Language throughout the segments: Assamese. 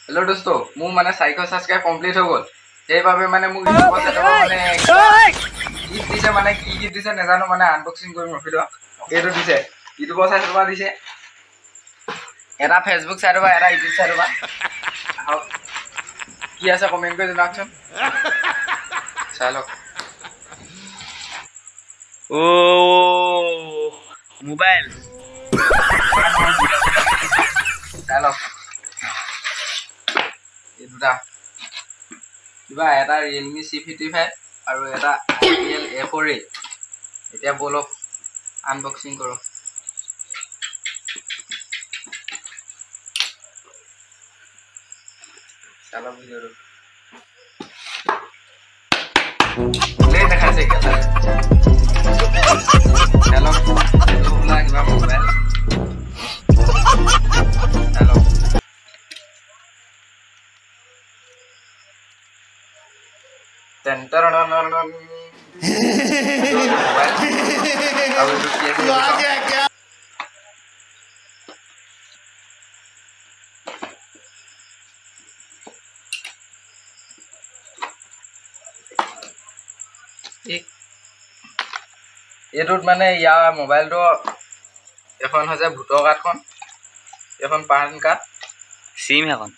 हेलो दोस्तों मु माने 400 सब्सक्राइब कंप्लीट हो गल সেইভাবে মানে মু ইউটিউব সেটআপ মানে গিফট দিছে মানে কি গিফট দিছে নেজানো মানে আনবক্সিং কৰিম ৰখিলো এটো দিছে ইউটিউব সাইটৰ দিছে এটা ফেসবুক সাইটৰ এটা ইউটিউব সাইটৰ কি আছে কমেন্ট কৰি জনাওকচোন চালো ओ मोबाइल চালো এটা কিবা এটা Realme C55 আৰু এটা Itel A4A এতিয়া বলক আনবক্সিং কৰো চালো ভিডিও ले দেখাইছে কেলা চালো তোলা কিবা মোবাইল চালো এটোত মানে ইয়া মোবাইলটো এখন হৈছে ভোটৰ কাৰ্ডখন এখন পান কাৰ্ড সিম এখন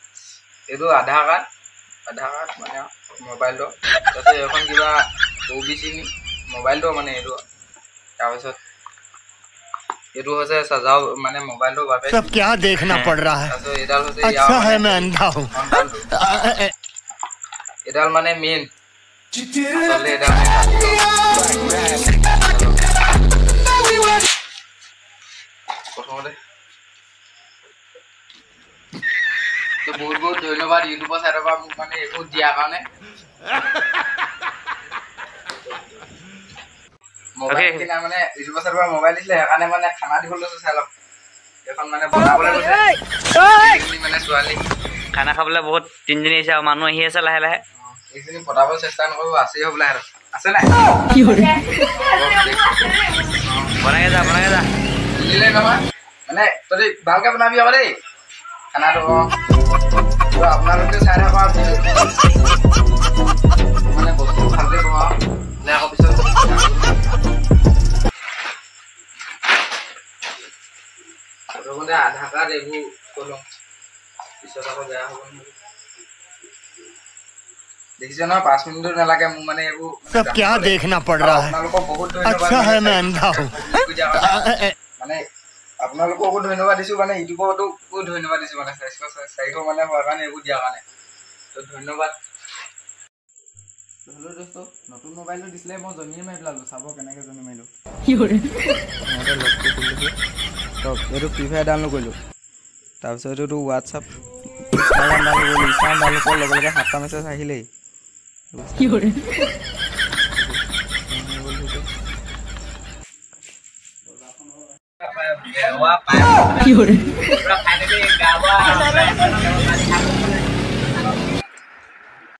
এটো আধাৰ কাৰ্ড মানে মোবাইলটো তাতে এখন কিবা OBC মোবাইলটো মানে এটো তাৰপিছত এটো হৈছে সজাও মানে মোবাইলটো বাবে सब क्या देखना पड़ रहा है তাৰপিছত এডাল হৈছে अच्छा है मैं अंधा हूं এডাল মানে মেইন চলে এডাল তো বহুত বহুত ধন্যবাদ ইউটিউবৰ সাইটৰ পৰা মোক মানে একো দিয়া কাৰণে মোবাইল কিনা মানে ইউটিউবৰ সাইটৰ পৰা মোবাইল দিছিলে সেইকাৰণে মানে খানা দিবলৈ চাই লওক এখন মানে বনাবলৈ গৈছে মানে ছোৱালী খানা খাবলে বহুত তিনদিন আহিছে আৰু মানুহ আহি আছে লাহে লাহে এইখিনি পটাবলৈ চেষ্টা নকৰো আছেই হ'বলা আৰু আছে নাই কি হৰে বনাই যা দিলে নহয় মানে তই ভালকে বনাবি আকৌ দেই খানাটো আপোনালোকে চাই থকা মানে বস্তু ভালকে বনাও নে আকৌ পিছত প্ৰথমতে আধাৰ কাৰ্ড এইবোৰ কলো পিছত আকৌ বেয়া হ'ব নহয় देखिए ना 5 मिनट नालागे मु माने एबु सब क्या देखना पड़ रहा है अच्छा है मैं अंधा हूं माने आपनालोको बहुत धन्यवाद दिसु माने इउट्यूबतो बहुत धन्यवाद दिसु माने साइको माने होৱাৰ কাৰণে एबु দিয়া কাৰণে তো ধন্যবাদ हेलो दोस्तों নতুন মোবাইলটো দিছিলে মই জনিয়ে মাইলালো চাব কেনেকে জনি মাইলো কি হৰে মতে লক কৰিলো তো এটো ফ্ৰী ফায়াৰ ডাউনলোড কৰিলো তাৰ পিছত এটো WhatsApp ইনষ্টাগ্ৰাম ডাউনলোড কৰিলো লগে লগে 7টা মেছেজ আহিলেই কি হৰে কি হৰে পুৰা ফাইনালি গাৱা